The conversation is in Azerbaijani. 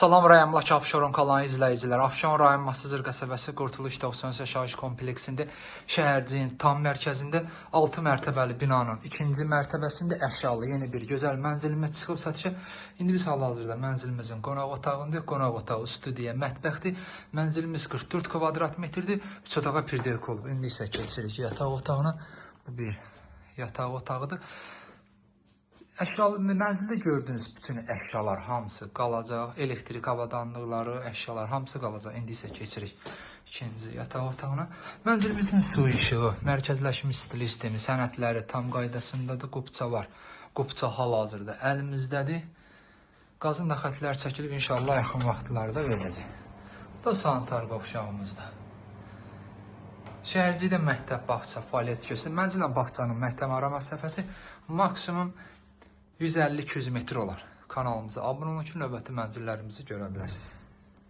Salam rayonundakı Abşeron kanalının izləyicilər. Abşeron rayon Masazır qəsəbəsi Qurtuluş 90 yaşayış kompleksində şəhərciyin tam mərkəzində 6 mərtəbəli binanın 2-ci mərtəbəsində əşyalı yeni bir gözəl mənzilimiz çıxıb satışa. İndi biz hal-hazırda mənzilimizin qonaq otağındayıq. Qonaq otağı, studiya, mətbəxdir. Mənzilimiz 44 kvadrat metrdir. 3 otağa pirdelk olub. İndi isə keçirik yataq otağına. Bu bir yataq otağıdır. Əşyalı mənzildə gördüyünüz bütün əşyalar hamısı qalacaq. Elektrik avadanlıqları, əşyalar hamısı qalacaq. İndi isə keçirik ikinci yataq otağına. Mənzilimizin su işığı, mərkəzləşmiş stil sistemi, sənədləri tam qaydasındadır. Qubça var. Qubça hal-hazırda əlimizdədir. Qazın da xətlər çəkilib inşallah yaxın vaxtlarda verəcək. Bu da sanitar qovşağımızdır. Şəhərcidə məktəb, bağça, fəaliyyət göstərir. Mənzillə bağçanın məktəb ara məsafəsi maksimum 150-200 metr olar. Kanalımıza abunə olun ki, növbəti mənzillərimizi görə bilərsiniz.